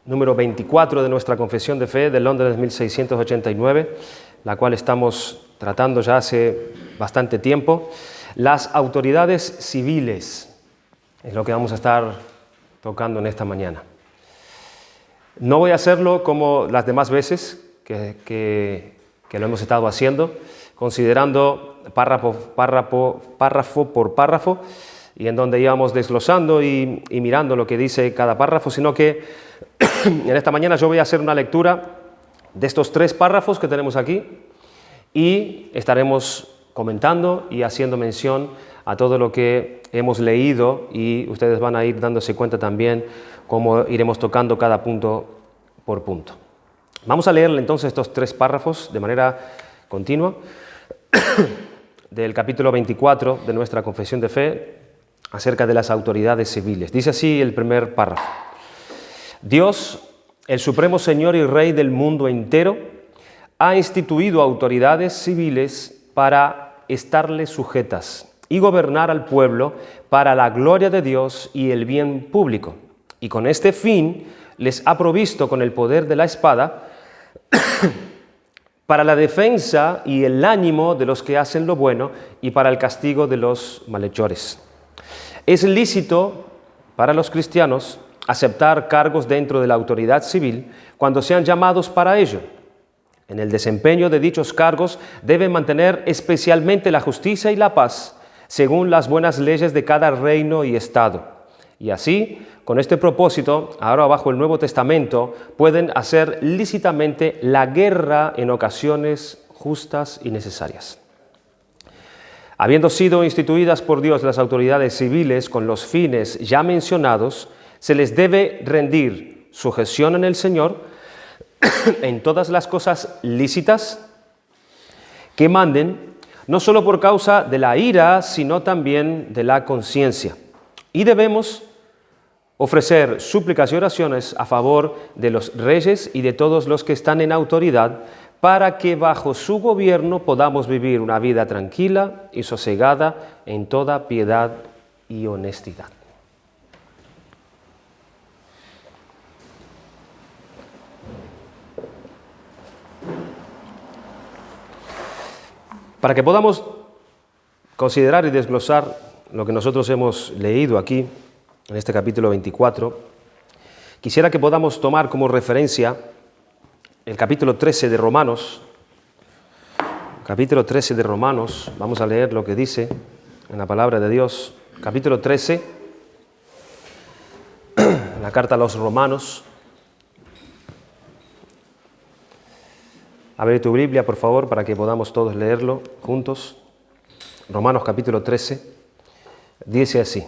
Número 24 de nuestra Confesión de Fe de Londres 1689, la cual estamos tratando ya hace bastante tiempo. Las autoridades civiles es lo que vamos a estar tocando en esta mañana. No voy a hacerlo como las demás veces que lo hemos estado haciendo, considerando párrafo por párrafo, y en donde íbamos desglosando y mirando lo que dice cada párrafo, sino que en esta mañana yo voy a hacer una lectura de estos 3 párrafos que tenemos aquí y estaremos comentando y haciendo mención a todo lo que hemos leído, y ustedes van a ir dándose cuenta también cómo iremos tocando cada punto por punto. Vamos a leer entonces estos 3 párrafos de manera continua del capítulo 24 de nuestra Confesión de Fe acerca de las autoridades civiles. Dice así el primer párrafo: Dios, el Supremo Señor y Rey del mundo entero, ha instituido autoridades civiles para estarle sujetas y gobernar al pueblo para la gloria de Dios y el bien público. Y con este fin les ha provisto con el poder de la espada para la defensa y el ánimo de los que hacen lo bueno y para el castigo de los malhechores. Es lícito para los cristianos aceptar cargos dentro de la autoridad civil cuando sean llamados para ello. En el desempeño de dichos cargos deben mantener especialmente la justicia y la paz, según las buenas leyes de cada reino y estado. Y así, con este propósito, ahora bajo el Nuevo Testamento, pueden hacer lícitamente la guerra en ocasiones justas y necesarias. Habiendo sido instituidas por Dios las autoridades civiles con los fines ya mencionados, se les debe rendir sujeción en el Señor en todas las cosas lícitas que manden, no solo por causa de la ira, sino también de la conciencia. Y debemos ofrecer súplicas y oraciones a favor de los reyes y de todos los que están en autoridad, para que bajo su gobierno podamos vivir una vida tranquila y sosegada en toda piedad y honestidad. Para que podamos considerar y desglosar lo que nosotros hemos leído aquí, en este capítulo 24, quisiera que podamos tomar como referencia el capítulo 13 de Romanos. Capítulo 13 de Romanos, vamos a leer lo que dice en la palabra de Dios. Capítulo 13, la carta a los Romanos. Abre tu Biblia, por favor, para que podamos todos leerlo juntos. Romanos capítulo 13, dice así: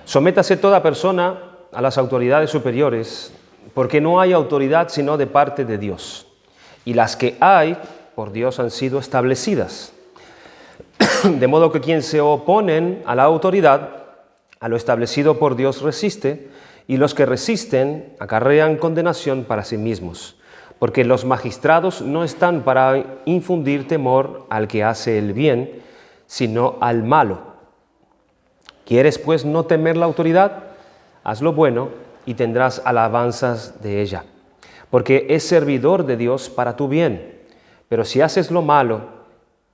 Sométase toda persona a las autoridades superiores, porque no hay autoridad sino de parte de Dios, y las que hay por Dios han sido establecidas. De modo que quien se oponen a la autoridad, a lo establecido por Dios resiste, y los que resisten acarrean condenación para sí mismos, porque los magistrados no están para infundir temor al que hace el bien, sino al malo. ¿Quieres pues no temer la autoridad? Haz lo bueno y tendrás alabanzas de ella, porque es servidor de Dios para tu bien. Pero si haces lo malo,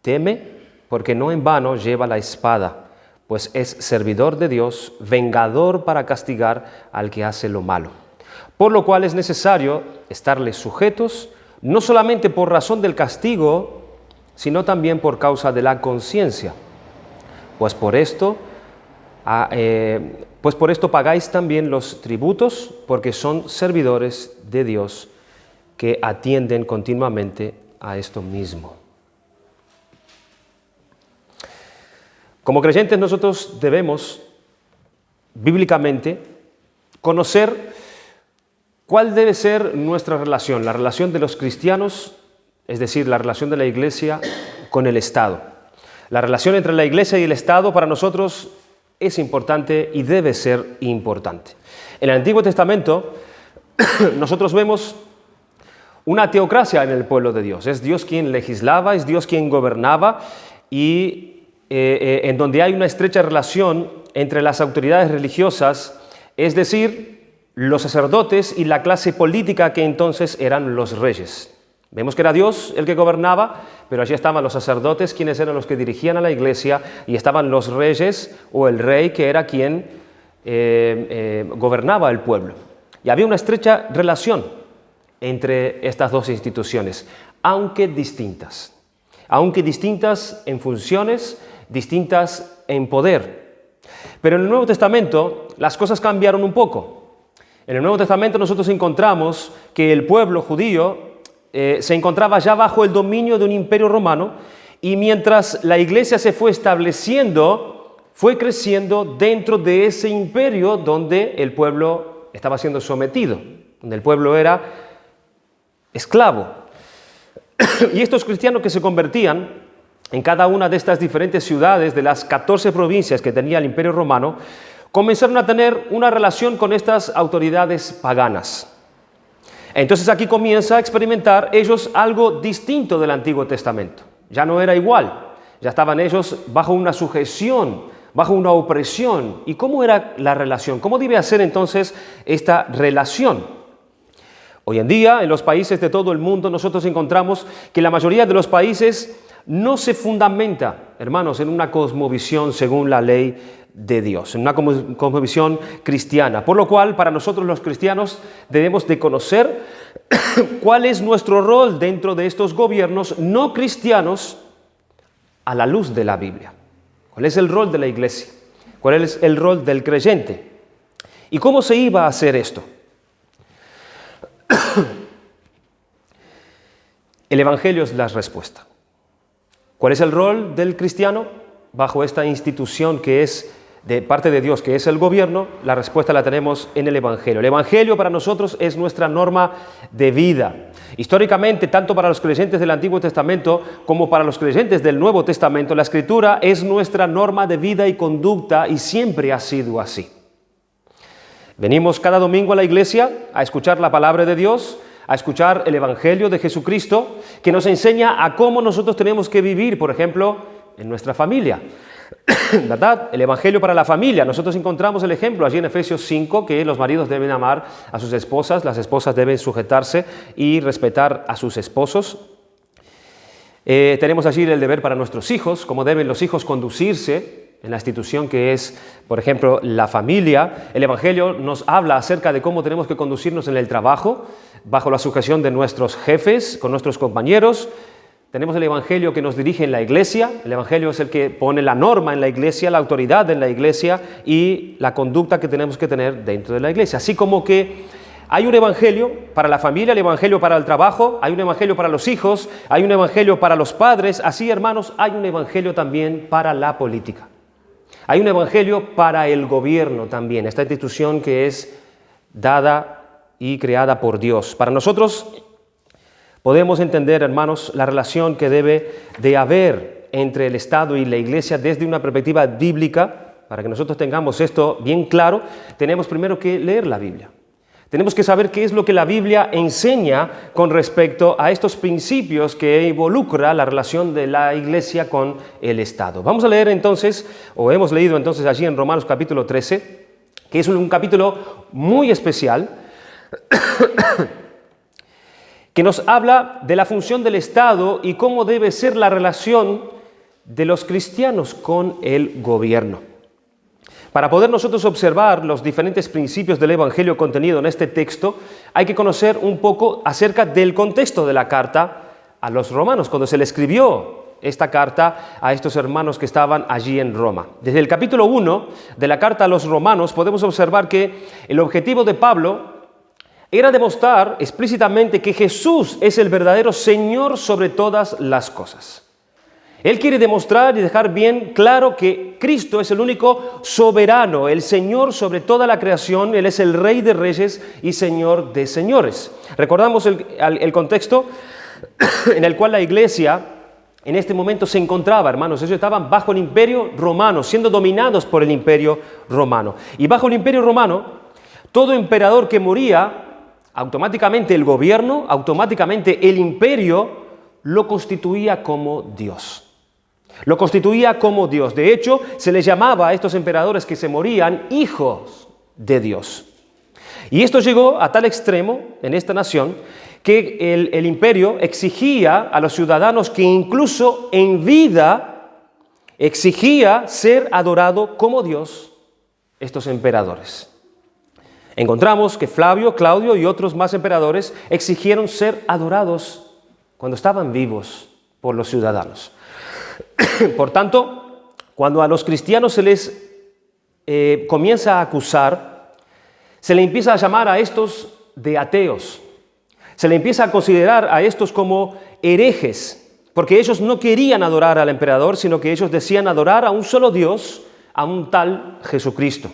teme, porque no en vano lleva la espada, pues es servidor de Dios, vengador para castigar al que hace lo malo. Por lo cual es necesario estarles sujetos, no solamente por razón del castigo, sino también por causa de la conciencia. Pues por esto pagáis también los tributos, porque son servidores de Dios que atienden continuamente a esto mismo. Como creyentes nosotros debemos, bíblicamente, conocer cuál debe ser nuestra relación, la relación de los cristianos, es decir, la relación de la Iglesia con el Estado. La relación entre la Iglesia y el Estado para nosotros es importante y debe ser importante. En el Antiguo Testamento nosotros vemos una teocracia en el pueblo de Dios. Es Dios quien legislaba, es Dios quien gobernaba, y en donde hay una estrecha relación entre las autoridades religiosas, es decir, los sacerdotes y la clase política que entonces eran los reyes. Vemos que era Dios el que gobernaba, pero allí estaban los sacerdotes, quienes eran los que dirigían a la iglesia, y estaban los reyes o el rey, que era quien gobernaba el pueblo. Y había una estrecha relación entre estas dos instituciones, aunque distintas en funciones, distintas en poder. Pero en el Nuevo Testamento las cosas cambiaron un poco. En el Nuevo Testamento nosotros encontramos que el pueblo judío se encontraba ya bajo el dominio de un imperio romano, y mientras la iglesia se fue estableciendo, fue creciendo dentro de ese imperio donde el pueblo estaba siendo sometido, donde el pueblo era esclavo. Y estos cristianos que se convertían en cada una de estas diferentes ciudades de las 14 provincias que tenía el imperio romano, comenzaron a tener una relación con estas autoridades paganas. Entonces aquí comienza a experimentar ellos algo distinto del Antiguo Testamento. Ya no era igual, ya estaban ellos bajo una sujeción, bajo una opresión. ¿Y cómo era la relación? ¿Cómo debe ser entonces esta relación? Hoy en día, en los países de todo el mundo, nosotros encontramos que la mayoría de los países no se fundamenta, hermanos, en una cosmovisión según la ley de Dios, en una cosmovisión cristiana. Por lo cual, para nosotros los cristianos debemos de conocer cuál es nuestro rol dentro de estos gobiernos no cristianos a la luz de la Biblia. ¿Cuál es el rol de la iglesia? ¿Cuál es el rol del creyente? ¿Y cómo se iba a hacer esto? El Evangelio es la respuesta. ¿Cuál es el rol del cristiano bajo esta institución que es de parte de Dios, que es el gobierno? La respuesta la tenemos en el Evangelio. El Evangelio para nosotros es nuestra norma de vida. Históricamente, tanto para los creyentes del Antiguo Testamento como para los creyentes del Nuevo Testamento, la Escritura es nuestra norma de vida y conducta, y siempre ha sido así. Venimos cada domingo a la iglesia a escuchar la palabra de Dios, a escuchar el Evangelio de Jesucristo, que nos enseña a cómo nosotros tenemos que vivir, por ejemplo, en nuestra familia. ¿Verdad? El Evangelio para la familia. Nosotros encontramos el ejemplo allí en Efesios 5, que los maridos deben amar a sus esposas, las esposas deben sujetarse y respetar a sus esposos. Tenemos allí el deber para nuestros hijos, cómo deben los hijos conducirse en la institución que es, por ejemplo, la familia. El Evangelio nos habla acerca de cómo tenemos que conducirnos en el trabajo, bajo la sujeción de nuestros jefes, con nuestros compañeros. Tenemos el Evangelio que nos dirige en la iglesia. El Evangelio es el que pone la norma en la iglesia, la autoridad en la iglesia y la conducta que tenemos que tener dentro de la iglesia. Así como que hay un Evangelio para la familia, el Evangelio para el trabajo, hay un Evangelio para los hijos, hay un Evangelio para los padres. Así, hermanos, hay un Evangelio también para la política. Hay un Evangelio para el gobierno también, esta institución que es dada y creada por Dios. Para nosotros podemos entender, hermanos, la relación que debe de haber entre el Estado y la Iglesia desde una perspectiva bíblica. Para que nosotros tengamos esto bien claro, tenemos primero que leer la Biblia. Tenemos que saber qué es lo que la Biblia enseña con respecto a estos principios que involucra la relación de la Iglesia con el Estado. Vamos a leer entonces, o hemos leído entonces allí en Romanos capítulo 13, que es un capítulo muy especial, que nos habla de la función del Estado y cómo debe ser la relación de los cristianos con el gobierno. Para poder nosotros observar los diferentes principios del Evangelio contenido en este texto, hay que conocer un poco acerca del contexto de la carta a los romanos, cuando se le escribió esta carta a estos hermanos que estaban allí en Roma. Desde el capítulo 1 de la carta a los romanos podemos observar que el objetivo de Pablo era demostrar explícitamente que Jesús es el verdadero Señor sobre todas las cosas. Él quiere demostrar y dejar bien claro que Cristo es el único soberano, el Señor sobre toda la creación. Él es el Rey de Reyes y Señor de Señores. Recordamos el contexto en el cual la iglesia en este momento se encontraba, hermanos. Ellos estaban bajo el imperio romano, siendo dominados por el imperio romano. Y bajo el imperio romano, todo emperador que moría, automáticamente el gobierno, automáticamente el imperio, lo constituía como Dios. Lo constituía como Dios. De hecho, se les llamaba a estos emperadores que se morían hijos de Dios. Y esto llegó a tal extremo en esta nación que el imperio exigía a los ciudadanos que incluso en vida exigía ser adorado como Dios estos emperadores. Encontramos que Flavio, Claudio y otros más emperadores exigieron ser adorados cuando estaban vivos por los ciudadanos. Por tanto, cuando a los cristianos se les comienza a acusar, se le empieza a llamar a estos de ateos. Se le empieza a considerar a estos como herejes, porque ellos no querían adorar al emperador, sino que ellos decían adorar a un solo Dios, a un tal Jesucristo.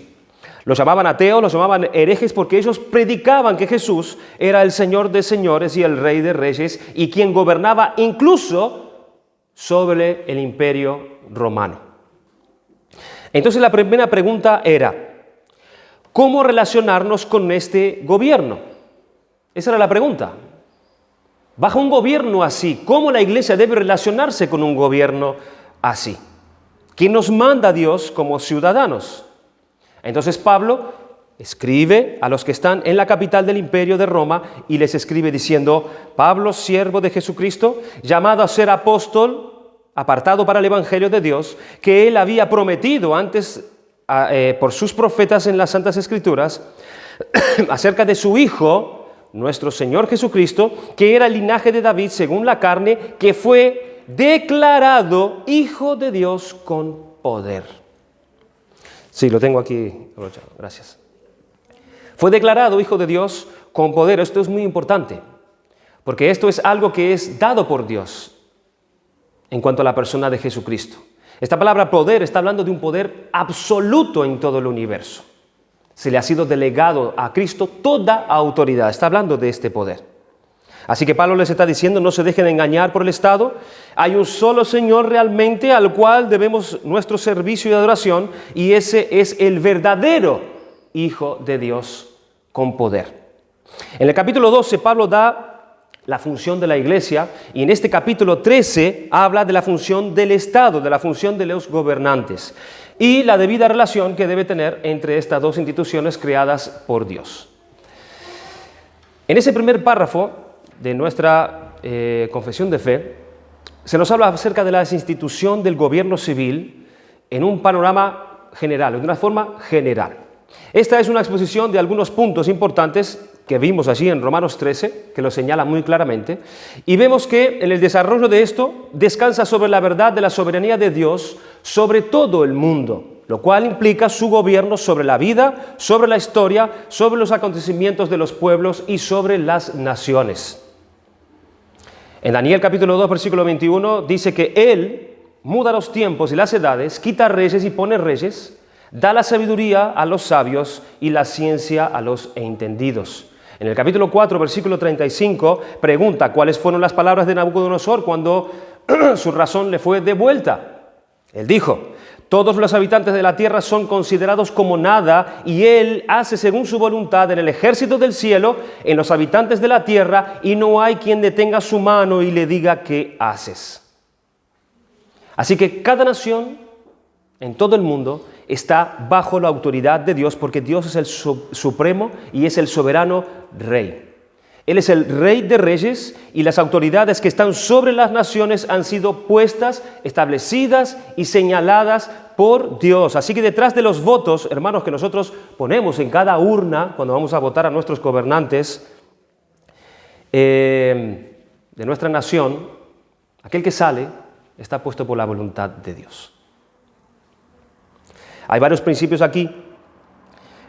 Los llamaban ateos, los llamaban herejes porque ellos predicaban que Jesús era el Señor de señores y el Rey de reyes y quien gobernaba incluso sobre el imperio romano. Entonces la primera pregunta era, ¿cómo relacionarnos con este gobierno? Esa era la pregunta. Bajo un gobierno así, ¿cómo la iglesia debe relacionarse con un gobierno así? ¿Quién nos manda a Dios como ciudadanos? Entonces Pablo escribe a los que están en la capital del imperio de Roma y les escribe diciendo, Pablo, siervo de Jesucristo, llamado a ser apóstol, apartado para el evangelio de Dios, que él había prometido antes por sus profetas en las Santas Escrituras, acerca de su Hijo, nuestro Señor Jesucristo, que era el linaje de David según la carne, que fue declarado Hijo de Dios con poder. Sí, lo tengo aquí. Gracias. Fue declarado Hijo de Dios con poder. Esto es muy importante, porque esto es algo que es dado por Dios en cuanto a la persona de Jesucristo. Esta palabra poder está hablando de un poder absoluto en todo el universo. Se le ha sido delegado a Cristo toda autoridad. Está hablando de este poder. Así que Pablo les está diciendo, no se dejen engañar por el Estado. Hay un solo Señor realmente al cual debemos nuestro servicio y adoración, y ese es el verdadero Hijo de Dios con poder. En el capítulo 12 Pablo da la función de la iglesia, y en este capítulo 13 habla de la función del Estado, de la función de los gobernantes y la debida relación que debe tener entre estas dos instituciones creadas por Dios. En ese primer párrafo de nuestra confesión de fe, se nos habla acerca de la institución del gobierno civil en un panorama general, de una forma general. Esta es una exposición de algunos puntos importantes que vimos allí en Romanos 13, que lo señala muy claramente, y vemos que en el desarrollo de esto descansa sobre la verdad de la soberanía de Dios sobre todo el mundo, lo cual implica su gobierno sobre la vida, sobre la historia, sobre los acontecimientos de los pueblos y sobre las naciones. En Daniel capítulo 2, versículo 21, dice que Él muda los tiempos y las edades, quita reyes y pone reyes, da la sabiduría a los sabios y la ciencia a los entendidos. En el capítulo 4, versículo 35, pregunta cuáles fueron las palabras de Nabucodonosor cuando su razón le fue devuelta. Él dijo, todos los habitantes de la tierra son considerados como nada, y Él hace según su voluntad en el ejército del cielo, en los habitantes de la tierra, y no hay quien detenga su mano y le diga qué haces. Así que cada nación en todo el mundo está bajo la autoridad de Dios, porque Dios es el supremo y es el soberano rey. Él es el Rey de reyes, y las autoridades que están sobre las naciones han sido puestas, establecidas y señaladas por Dios. Así que detrás de los votos, hermanos, que nosotros ponemos en cada urna cuando vamos a votar a nuestros gobernantes de nuestra nación, aquel que sale está puesto por la voluntad de Dios. Hay varios principios aquí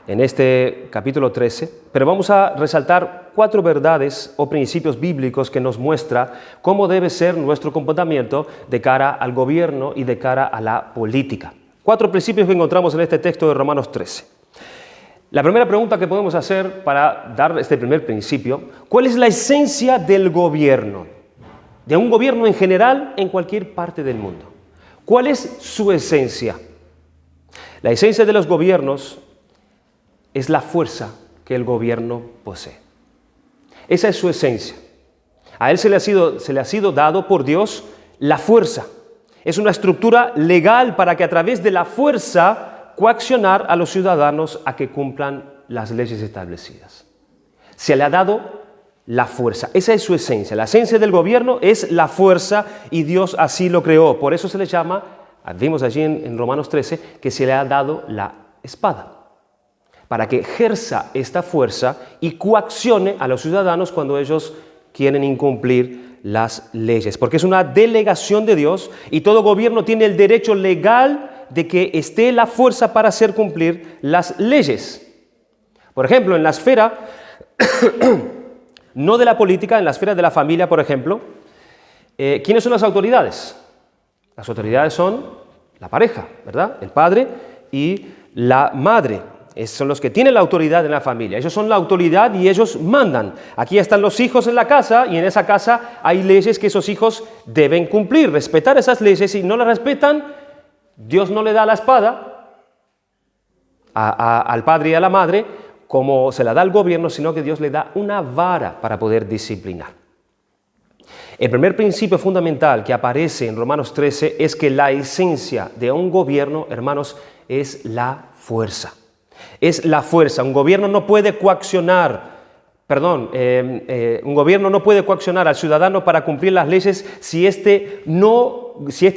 en este capítulo 13, pero vamos a resaltar 4 verdades o principios bíblicos que nos muestra cómo debe ser nuestro comportamiento de cara al gobierno y de cara a la política. 4 principios que encontramos en este texto de Romanos 13. La primera pregunta que podemos hacer para dar este primer principio, ¿cuál es la esencia del gobierno? De un gobierno en general en cualquier parte del mundo. ¿Cuál es su esencia? La esencia de los gobiernos es la fuerza que el gobierno posee. Esa es su esencia. A él se le ha sido dado por Dios la fuerza. Es una estructura legal para que a través de la fuerza coaccionar a los ciudadanos a que cumplan las leyes establecidas. Se le ha dado la fuerza. Esa es su esencia. La esencia del gobierno es la fuerza y Dios así lo creó. Por eso se le llama, vimos allí en Romanos 13, que se le ha dado la espada, para que ejerza esta fuerza y coaccione a los ciudadanos cuando ellos quieren incumplir las leyes. Porque es una delegación de Dios y todo gobierno tiene el derecho legal de que esté la fuerza para hacer cumplir las leyes. Por ejemplo, en la esfera, no de la política, en la esfera de la familia, por ejemplo, ¿quiénes son las autoridades? Las autoridades son la pareja, ¿verdad? El padre y la madre. Son los que tienen la autoridad en la familia. Ellos son la autoridad y ellos mandan. Aquí están los hijos en la casa y en esa casa hay leyes que esos hijos deben cumplir, respetar esas leyes. Si no las respetan, Dios no le da la espada al padre y a la madre como se la da al gobierno, sino que Dios le da una vara para poder disciplinar. El primer principio fundamental que aparece en Romanos 13 es que la esencia de un gobierno, hermanos, es la fuerza. Es la fuerza. Un gobierno no puede coaccionar al ciudadano para cumplir las leyes si este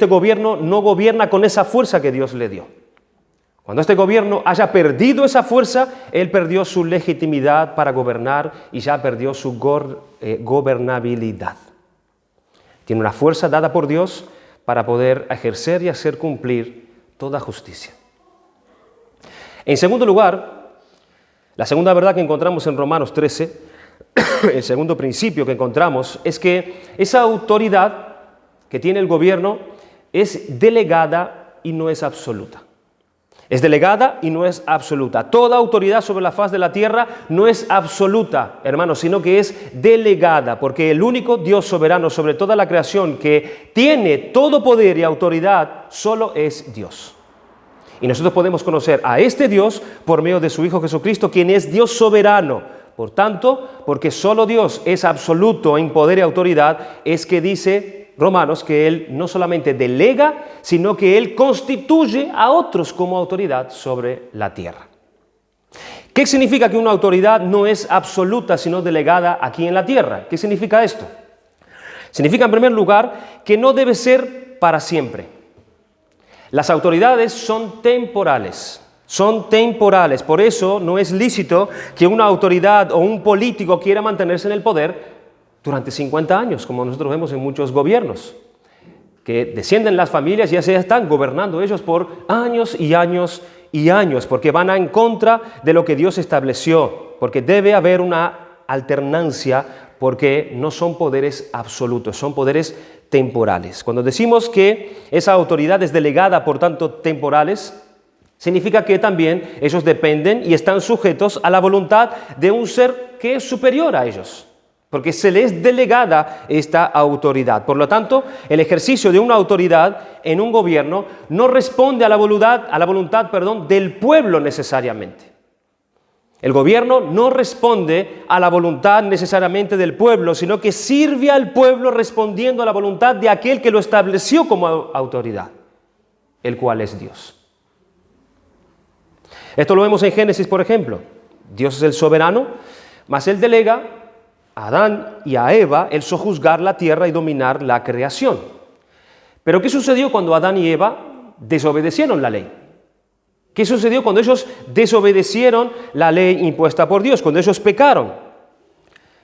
gobierno no gobierna con esa fuerza que Dios le dio. Cuando este gobierno haya perdido esa fuerza, él perdió su legitimidad para gobernar y ya perdió su gobernabilidad. Tiene una fuerza dada por Dios para poder ejercer y hacer cumplir toda justicia. En segundo lugar, la segunda verdad que encontramos en Romanos 13, el segundo principio que encontramos es que esa autoridad que tiene el gobierno es delegada y no es absoluta. Es delegada y no es absoluta. Toda autoridad sobre la faz de la tierra no es absoluta, hermanos, sino que es delegada, porque el único Dios soberano sobre toda la creación que tiene todo poder y autoridad solo es Dios. Y nosotros podemos conocer a este Dios por medio de su Hijo Jesucristo, quien es Dios soberano. Por tanto, porque solo Dios es absoluto en poder y autoridad, es que dice Romanos que Él no solamente delega, sino que Él constituye a otros como autoridad sobre la tierra. ¿Qué significa que una autoridad no es absoluta, sino delegada aquí en la tierra? ¿Qué significa esto? Significa, en primer lugar, que no debe ser para siempre. Las autoridades son temporales, por eso no es lícito que una autoridad o un político quiera mantenerse en el poder durante 50 años, como nosotros vemos en muchos gobiernos, que descienden las familias y ya se están gobernando ellos por años y años y años, porque van en contra de lo que Dios estableció, porque debe haber una alternancia, porque no son poderes absolutos, son poderes temporales. Cuando decimos que esa autoridad es delegada, por tanto, temporales, significa que también ellos dependen y están sujetos a la voluntad de un ser que es superior a ellos, porque se les es delegada esta autoridad. Por lo tanto, el ejercicio de una autoridad en un gobierno no responde a la voluntad del pueblo necesariamente. El gobierno no responde a la voluntad necesariamente del pueblo, sino que sirve al pueblo respondiendo a la voluntad de aquel que lo estableció como autoridad, el cual es Dios. Esto lo vemos en Génesis, por ejemplo. Dios es el soberano, mas Él delega a Adán y a Eva el sojuzgar la tierra y dominar la creación. Pero ¿qué sucedió cuando Adán y Eva desobedecieron la ley? ¿Qué sucedió cuando ellos desobedecieron la ley impuesta por Dios? Cuando ellos pecaron.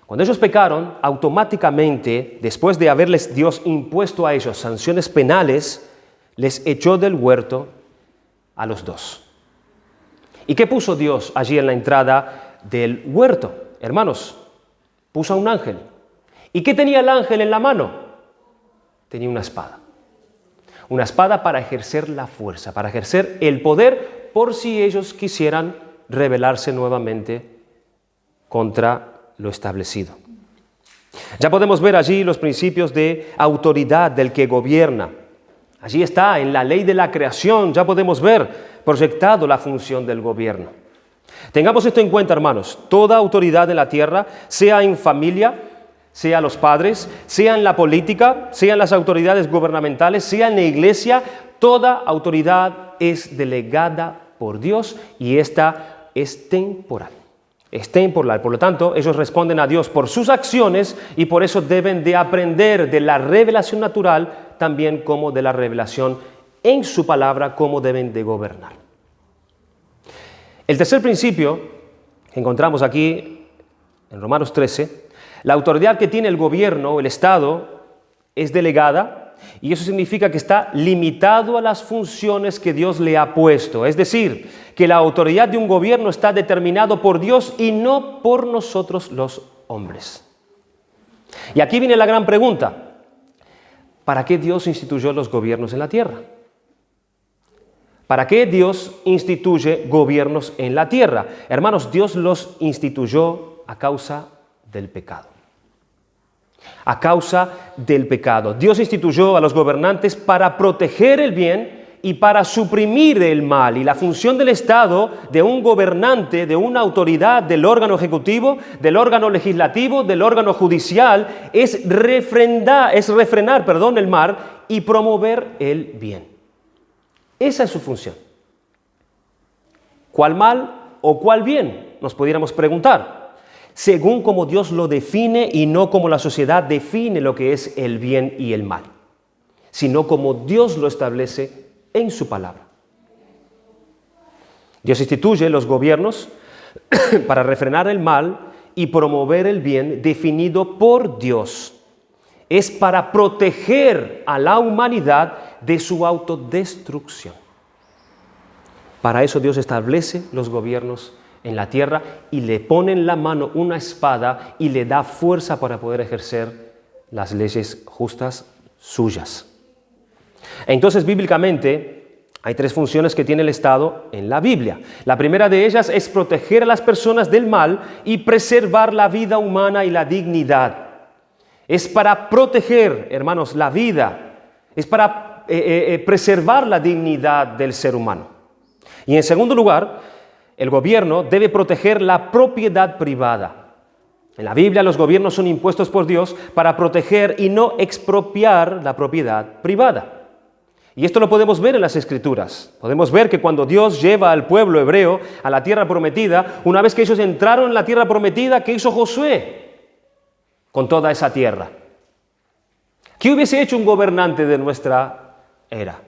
Cuando ellos pecaron, automáticamente, después de haberles Dios impuesto a ellos sanciones penales, les echó del huerto a los dos. ¿Y qué puso Dios allí en la entrada del huerto? Hermanos, puso a un ángel. ¿Y qué tenía el ángel en la mano? Tenía una espada. Una espada para ejercer la fuerza, para ejercer el poder por si ellos quisieran rebelarse nuevamente contra lo establecido. Ya podemos ver allí los principios de autoridad del que gobierna. Allí está, en la ley de la creación, ya podemos ver proyectado la función del gobierno. Tengamos esto en cuenta, hermanos. Toda autoridad en la tierra, sea en familia, sea los padres, sea en la política, sean las autoridades gubernamentales, sea en la iglesia, toda autoridad es delegada por Dios y esta es temporal. es temporal. Por lo tanto, ellos responden a Dios por sus acciones y por eso deben de aprender de la revelación natural también como de la revelación en su palabra, cómo deben de gobernar. El tercer principio que encontramos aquí en Romanos 13, la autoridad que tiene el gobierno, el Estado, es delegada. Y eso significa que está limitado a las funciones que Dios le ha puesto. Es decir, que la autoridad de un gobierno está determinado por Dios y no por nosotros los hombres. Y aquí viene la gran pregunta. ¿Para qué Dios instituyó los gobiernos en la tierra? ¿Para qué Dios instituye gobiernos en la tierra? Hermanos, Dios los instituyó a causa del pecado. A causa del pecado. Dios instituyó a los gobernantes para proteger el bien y para suprimir el mal. Y la función del Estado, de un gobernante, de una autoridad, del órgano ejecutivo, del órgano legislativo, del órgano judicial, es refrenar el mal y promover el bien. Esa es su función. ¿Cuál mal o cuál bien? Nos pudiéramos preguntar. Según como Dios lo define y no como la sociedad define lo que es el bien y el mal, sino como Dios lo establece en su palabra. Dios instituye los gobiernos para refrenar el mal y promover el bien definido por Dios. Es para proteger a la humanidad de su autodestrucción. Para eso Dios establece los gobiernos en la tierra y le pone en la mano una espada y le da fuerza para poder ejercer las leyes justas suyas. Entonces, bíblicamente, hay tres funciones que tiene el Estado en la Biblia. La primera de ellas es proteger a las personas del mal y preservar la vida humana y la dignidad. Es para proteger, hermanos, la vida. Es para preservar la dignidad del ser humano. Y en segundo lugar, el gobierno debe proteger la propiedad privada. En la Biblia los gobiernos son impuestos por Dios para proteger y no expropiar la propiedad privada. Y esto lo podemos ver en las Escrituras. Podemos ver que cuando Dios lleva al pueblo hebreo a la tierra prometida, una vez que ellos entraron en la tierra prometida, ¿qué hizo Josué con toda esa tierra? ¿Qué hubiese hecho un gobernante de nuestra era?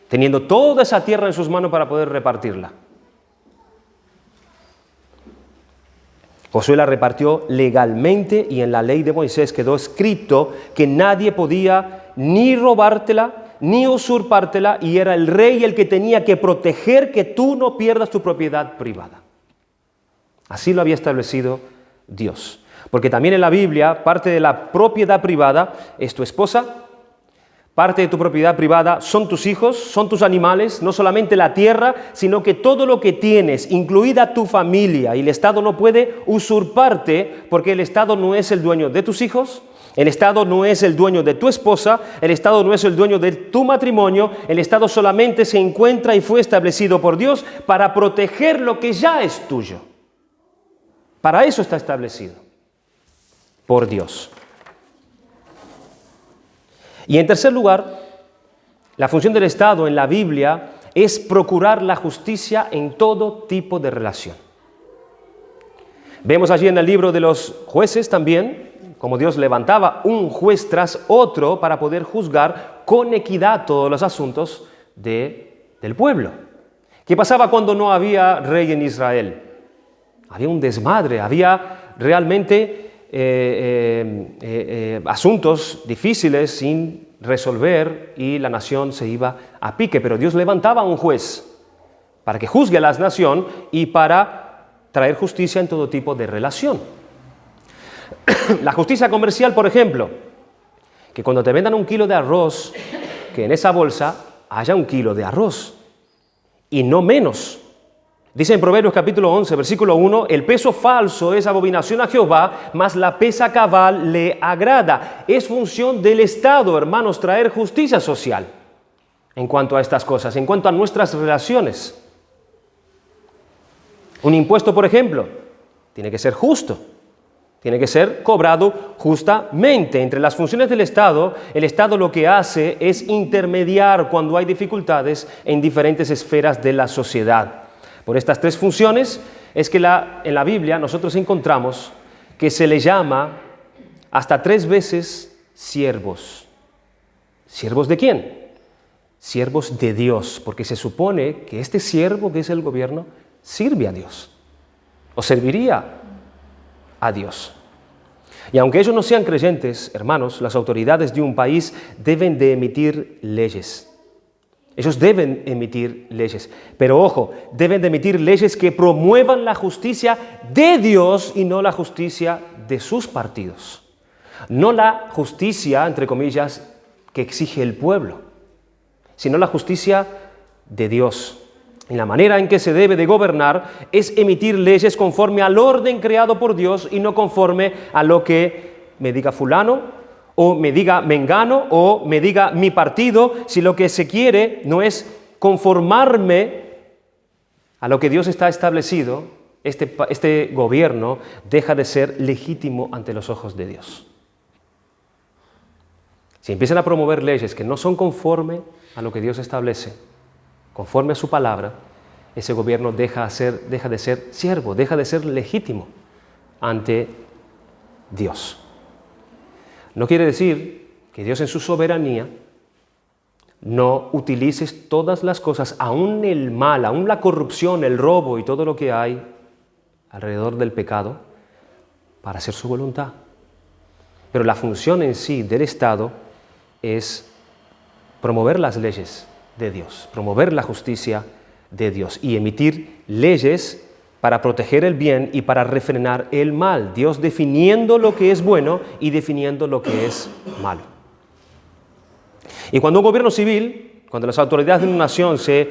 Teniendo toda esa tierra en sus manos para poder repartirla. Josué la repartió legalmente y en la ley de Moisés quedó escrito que nadie podía ni robártela ni usurpártela y era el rey el que tenía que proteger que tú no pierdas tu propiedad privada. Así lo había establecido Dios. Porque también en la Biblia parte de la propiedad privada es tu esposa, parte de tu propiedad privada son tus hijos, son tus animales, no solamente la tierra, sino que todo lo que tienes, incluida tu familia. Y el Estado no puede usurparte porque el Estado no es el dueño de tus hijos, el Estado no es el dueño de tu esposa, el Estado no es el dueño de tu matrimonio, el Estado solamente se encuentra y fue establecido por Dios para proteger lo que ya es tuyo. Para eso está establecido por Dios. Y en tercer lugar, la función del Estado en la Biblia es procurar la justicia en todo tipo de relación. Vemos allí en el libro de los jueces también, como Dios levantaba un juez tras otro para poder juzgar con equidad todos los asuntos del pueblo. ¿Qué pasaba cuando no había rey en Israel? Había un desmadre, había realmente asuntos difíciles sin resolver y la nación se iba a pique, pero Dios levantaba a un juez para que juzgue a la nación y para traer justicia en todo tipo de relación. La justicia comercial, por ejemplo, que cuando te vendan 1 kilo de arroz, que en esa bolsa haya 1 kilo de arroz y no menos. Dice en Proverbios capítulo 11, versículo 1, el peso falso es abominación a Jehová, mas la pesa cabal le agrada. Es función del Estado, hermanos, traer justicia social en cuanto a estas cosas, en cuanto a nuestras relaciones. Un impuesto, por ejemplo, tiene que ser justo, tiene que ser cobrado justamente. Entre las funciones del Estado, el Estado lo que hace es intermediar cuando hay dificultades en diferentes esferas de la sociedad. Por estas tres funciones, es que en la Biblia nosotros encontramos que se le llama hasta 3 veces siervos. ¿Siervos de quién? Siervos de Dios, porque se supone que este siervo, que es el gobierno, sirve a Dios o serviría a Dios. Y aunque ellos no sean creyentes, hermanos, las autoridades de un país deben de emitir leyes. Ellos deben emitir leyes, pero ojo, deben de emitir leyes que promuevan la justicia de Dios y no la justicia de sus partidos. No la justicia, entre comillas, que exige el pueblo, sino la justicia de Dios. Y la manera en que se debe de gobernar es emitir leyes conforme al orden creado por Dios y no conforme a lo que me diga fulano o me diga mengano o me diga mi partido, si lo que se quiere no es conformarme a lo que Dios está establecido. Este gobierno deja de ser legítimo ante los ojos de Dios. Si empiezan a promover leyes que no son conforme a lo que Dios establece, conforme a su palabra, ese gobierno deja de ser siervo, deja de ser legítimo ante Dios. No quiere decir que Dios en su soberanía no utilice todas las cosas, aún el mal, aún la corrupción, el robo y todo lo que hay alrededor del pecado, para hacer su voluntad. Pero la función en sí del Estado es promover las leyes de Dios, promover la justicia de Dios y emitir leyes para proteger el bien y para refrenar el mal. Dios definiendo lo que es bueno y definiendo lo que es malo. Y cuando un gobierno civil, cuando las autoridades de una nación se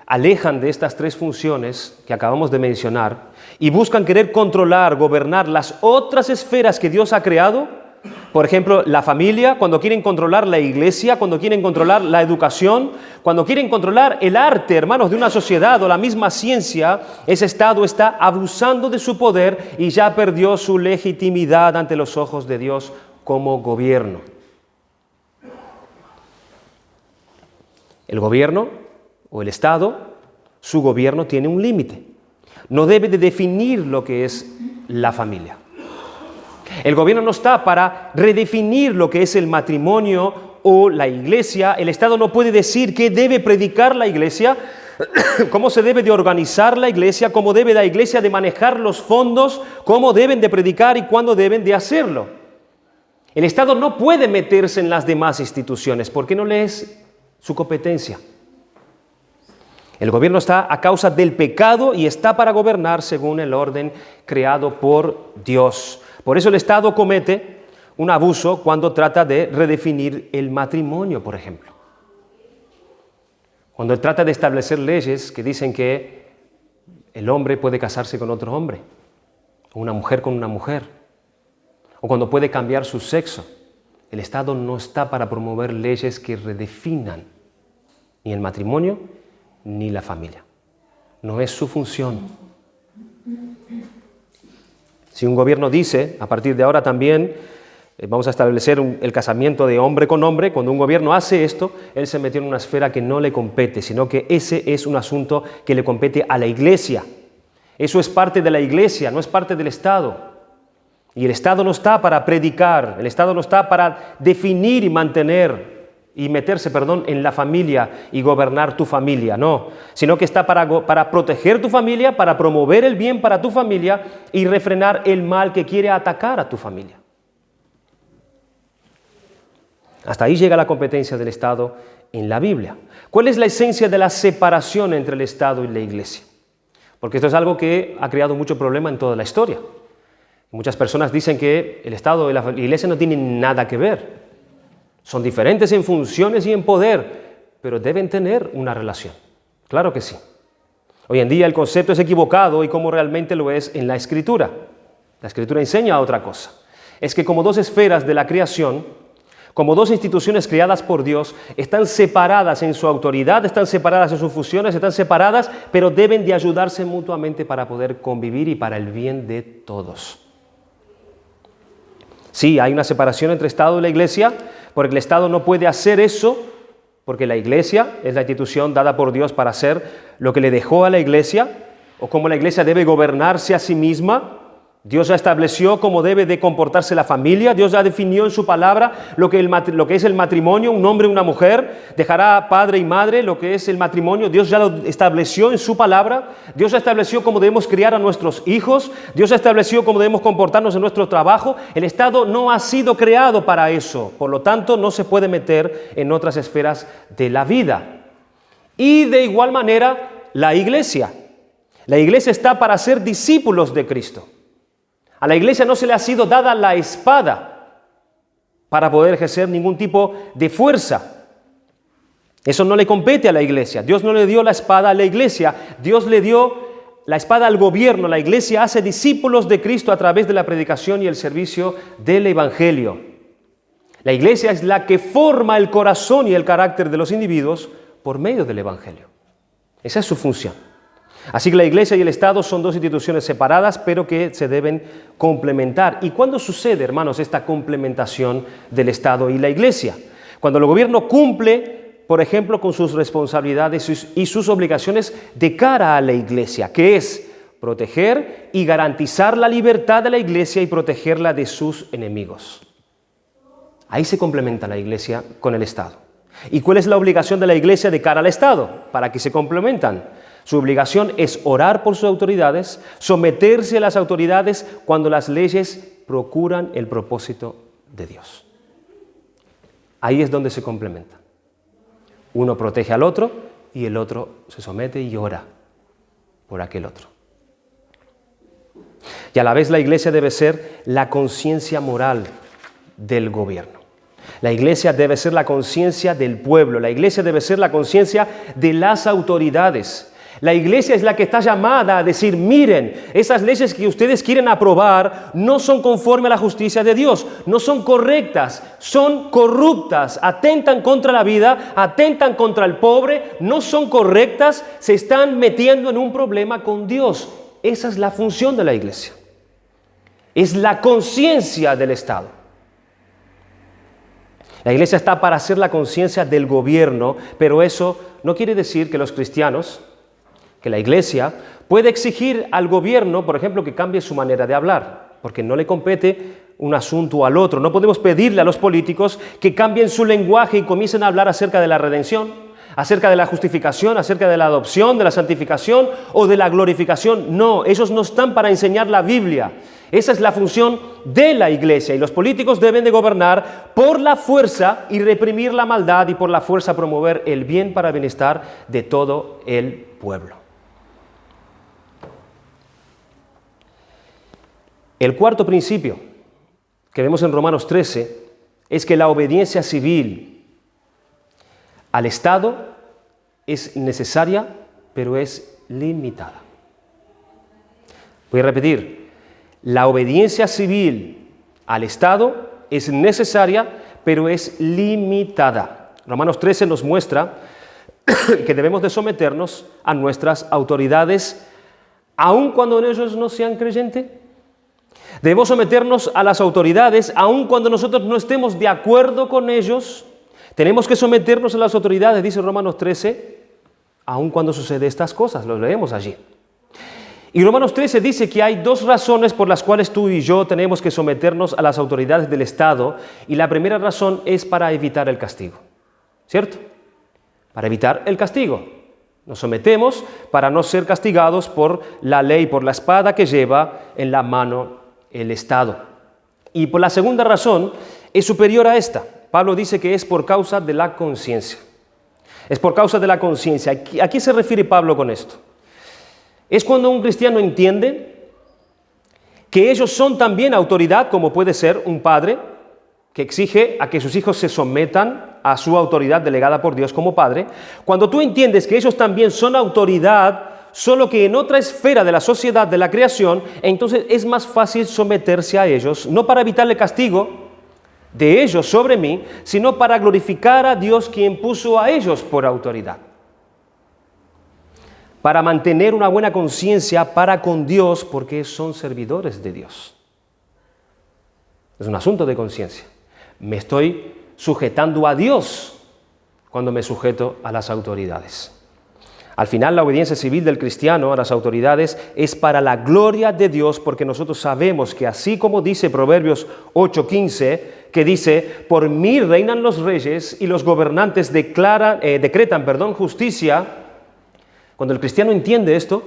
alejan de estas 3 funciones que acabamos de mencionar y buscan querer controlar, gobernar las otras esferas que Dios ha creado, por ejemplo, la familia, cuando quieren controlar la iglesia, cuando quieren controlar la educación, cuando quieren controlar el arte, hermanos, de una sociedad o la misma ciencia, ese Estado está abusando de su poder y ya perdió su legitimidad ante los ojos de Dios como gobierno. El gobierno o el Estado, su gobierno tiene un límite. No debe de definir lo que es la familia. El gobierno no está para redefinir lo que es el matrimonio o la iglesia. El Estado no puede decir qué debe predicar la iglesia, cómo se debe de organizar la iglesia, cómo debe la iglesia de manejar los fondos, cómo deben de predicar y cuándo deben de hacerlo. El Estado no puede meterse en las demás instituciones porque no le es su competencia. El gobierno está a causa del pecado y está para gobernar según el orden creado por Dios. Por eso el Estado comete un abuso cuando trata de redefinir el matrimonio, por ejemplo. Cuando trata de establecer leyes que dicen que el hombre puede casarse con otro hombre, o una mujer con una mujer, o cuando puede cambiar su sexo. El Estado no está para promover leyes que redefinan ni el matrimonio ni la familia. No es su función. Si un gobierno dice, a partir de ahora también vamos a establecer el casamiento de hombre con hombre, cuando un gobierno hace esto, él se metió en una esfera que no le compete, sino que ese es un asunto que le compete a la iglesia. Eso es parte de la iglesia, no es parte del Estado. Y el Estado no está para predicar, el Estado no está para definir y mantener y meterse, en la familia y gobernar tu familia, no, sino que está para proteger tu familia, para promover el bien para tu familia y refrenar el mal que quiere atacar a tu familia. Hasta ahí llega la competencia del Estado en la Biblia. ¿Cuál es la esencia de la separación entre el Estado y la Iglesia? Porque esto es algo que ha creado mucho problema en toda la historia. Muchas personas dicen que el Estado y la Iglesia no tienen nada que ver. Son diferentes en funciones y en poder, pero deben tener una relación. Claro que sí. Hoy en día el concepto es equivocado y como realmente lo es en la Escritura. La Escritura enseña otra cosa. Es que como 2 esferas de la creación, como 2 instituciones creadas por Dios, están separadas en su autoridad, están separadas en sus funciones, están separadas, pero deben de ayudarse mutuamente para poder convivir y para el bien de todos. Sí, hay una separación entre Estado y la Iglesia, porque el Estado no puede hacer eso, porque la Iglesia es la institución dada por Dios para hacer lo que le dejó a la Iglesia, o cómo la iglesia debe gobernarse a sí misma. Dios ya estableció cómo debe de comportarse la familia. Dios ya definió en su palabra lo que es el matrimonio, un hombre y una mujer. Dejará padre y madre, lo que es el matrimonio. Dios ya lo estableció en su palabra. Dios ya estableció cómo debemos criar a nuestros hijos. Dios ya estableció cómo debemos comportarnos en nuestro trabajo. El Estado no ha sido creado para eso. Por lo tanto, no se puede meter en otras esferas de la vida. Y de igual manera, la iglesia. La iglesia está para ser discípulos de Cristo. A la iglesia no se le ha sido dada la espada para poder ejercer ningún tipo de fuerza. Eso no le compete a la iglesia. Dios no le dio la espada a la iglesia. Dios le dio la espada al gobierno. La iglesia hace discípulos de Cristo a través de la predicación y el servicio del evangelio. La iglesia es la que forma el corazón y el carácter de los individuos por medio del evangelio. Esa es su función. Así que la iglesia y el Estado son dos instituciones separadas, pero que se deben complementar. ¿Y cuándo sucede, hermanos, esta complementación del Estado y la iglesia? Cuando el gobierno cumple, por ejemplo, con sus responsabilidades y sus obligaciones de cara a la iglesia, que es proteger y garantizar la libertad de la iglesia y protegerla de sus enemigos. Ahí se complementa la iglesia con el Estado. ¿Y cuál es la obligación de la iglesia de cara al Estado? ¿Para qué se complementan? Su obligación es orar por sus autoridades, someterse a las autoridades cuando las leyes procuran el propósito de Dios. Ahí es donde se complementan. Uno protege al otro y el otro se somete y ora por aquel otro. Y a la vez la iglesia debe ser la conciencia moral del gobierno. La iglesia debe ser la conciencia del pueblo. La iglesia debe ser la conciencia de las autoridades. La iglesia es la que está llamada a decir, miren, esas leyes que ustedes quieren aprobar no son conforme a la justicia de Dios, no son correctas, son corruptas, atentan contra la vida, atentan contra el pobre, no son correctas, se están metiendo en un problema con Dios. Esa es la función de la iglesia. Es la conciencia del Estado. La iglesia está para ser la conciencia del gobierno, pero eso no quiere decir que los cristianos, que la iglesia puede exigir al gobierno, por ejemplo, que cambie su manera de hablar, porque no le compete un asunto al otro. No podemos pedirle a los políticos que cambien su lenguaje y comiencen a hablar acerca de la redención, acerca de la justificación, acerca de la adopción, de la santificación o de la glorificación. No, ellos no están para enseñar la Biblia. Esa es la función de la iglesia y los políticos deben de gobernar por la fuerza y reprimir la maldad y por la fuerza promover el bien para el bienestar de todo el pueblo. El cuarto principio que vemos en Romanos 13 es que la obediencia civil al Estado es necesaria, pero es limitada. Voy a repetir, la obediencia civil al Estado es necesaria, pero es limitada. Romanos 13 nos muestra que debemos de someternos a nuestras autoridades, aun cuando ellos no sean creyentes. Debemos someternos a las autoridades, aun cuando nosotros no estemos de acuerdo con ellos. Tenemos que someternos a las autoridades, dice Romanos 13, aun cuando sucede estas cosas, lo leemos allí. Y Romanos 13 dice que hay dos razones por las cuales tú y yo tenemos que someternos a las autoridades del Estado, y la primera razón es para evitar el castigo, ¿cierto? Para evitar el castigo. Nos sometemos para no ser castigados por la ley, por la espada que lleva en la mano el Estado. Y por la segunda razón es superior a esta. Pablo dice que es por causa de la conciencia. Es por causa de la conciencia. ¿A qué se refiere Pablo con esto? Es cuando un cristiano entiende que ellos son también autoridad, como puede ser un padre que exige a que sus hijos se sometan a su autoridad delegada por Dios como padre. Cuando tú entiendes que ellos también son autoridad, solo que en otra esfera de la sociedad, de la creación, entonces es más fácil someterse a ellos, no para evitarle castigo de ellos sobre mí, sino para glorificar a Dios quien puso a ellos por autoridad. Para mantener una buena conciencia para con Dios, porque son servidores de Dios. Es un asunto de conciencia. Me estoy sujetando a Dios cuando me sujeto a las autoridades. Al final, la obediencia civil del cristiano a las autoridades es para la gloria de Dios, porque nosotros sabemos que así como dice Proverbios 8:15, que dice, por mí reinan los reyes y los gobernantes decretan justicia. Cuando el cristiano entiende esto,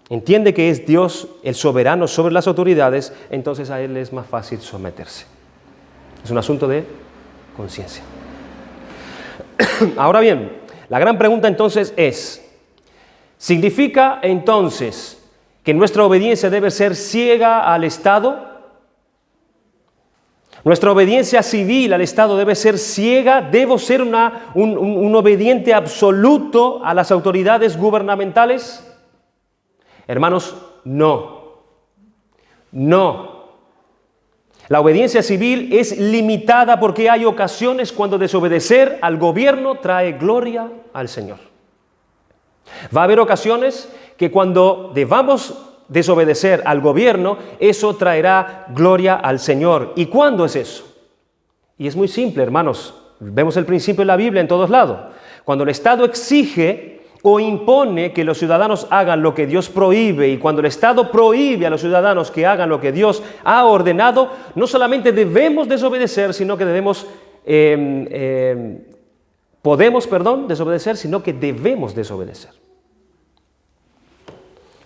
entiende que es Dios el soberano sobre las autoridades, entonces a él es más fácil someterse. Es un asunto de conciencia. Ahora bien, la gran pregunta entonces es, ¿significa entonces que nuestra obediencia debe ser ciega al Estado? ¿Nuestra obediencia civil al Estado debe ser ciega? ¿Debo ser un obediente absoluto a las autoridades gubernamentales? Hermanos, no. No. La obediencia civil es limitada porque hay ocasiones cuando desobedecer al gobierno trae gloria al Señor. Va a haber ocasiones que cuando debamos desobedecer al gobierno, eso traerá gloria al Señor. ¿Y cuándo es eso? Y es muy simple, hermanos. Vemos el principio en la Biblia en todos lados. Cuando el Estado exige o impone que los ciudadanos hagan lo que Dios prohíbe, y cuando el Estado prohíbe a los ciudadanos que hagan lo que Dios ha ordenado, no solamente debemos desobedecer, sino que podemos desobedecer, sino que debemos desobedecer.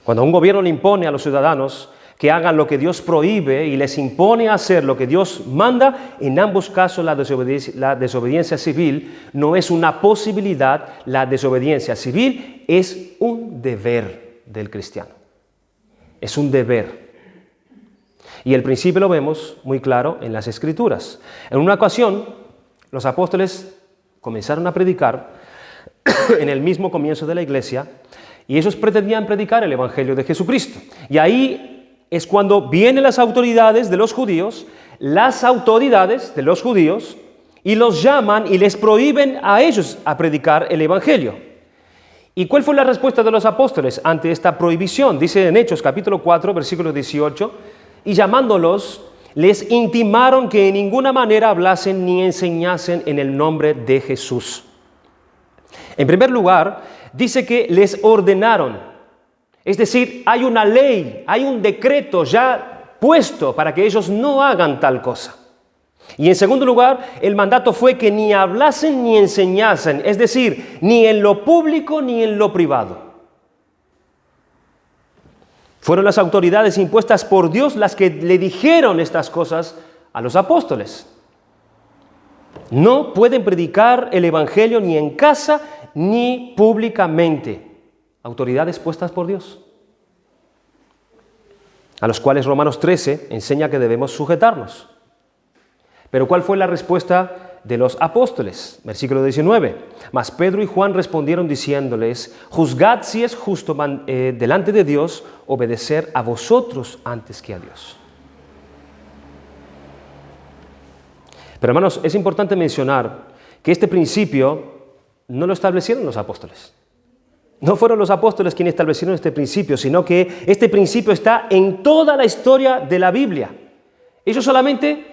Cuando un gobierno le impone a los ciudadanos que hagan lo que Dios prohíbe y les impone hacer lo que Dios manda, en ambos casos la desobediencia civil no es una posibilidad, la desobediencia civil es un deber del cristiano. Es un deber. Y el principio lo vemos muy claro en las Escrituras. En una ocasión, los apóstoles comenzaron a predicar en el mismo comienzo de la iglesia, y ellos pretendían predicar el Evangelio de Jesucristo. Y ahí es cuando vienen las autoridades de los judíos, y los llaman y les prohíben a ellos a predicar el Evangelio. ¿Y cuál fue la respuesta de los apóstoles ante esta prohibición? Dice en Hechos capítulo 4, versículo 18, y llamándolos, les intimaron que en ninguna manera hablasen ni enseñasen en el nombre de Jesús. En primer lugar, dice que les ordenaron, es decir, hay una ley, hay un decreto ya puesto para que ellos no hagan tal cosa. Y en segundo lugar, el mandato fue que ni hablasen ni enseñasen, es decir, ni en lo público ni en lo privado. Fueron las autoridades impuestas por Dios las que le dijeron estas cosas a los apóstoles. No pueden predicar el Evangelio ni en casa ni públicamente. Autoridades puestas por Dios, a los cuales Romanos 13 enseña que debemos sujetarnos. Pero ¿cuál fue la respuesta de los apóstoles? Versículo 19. Mas Pedro y Juan respondieron diciéndoles, juzgad si es justo delante de Dios obedecer a vosotros antes que a Dios. Pero hermanos, es importante mencionar que este principio no lo establecieron los apóstoles. No fueron los apóstoles quienes establecieron este principio, sino que este principio está en toda la historia de la Biblia. Ellos solamente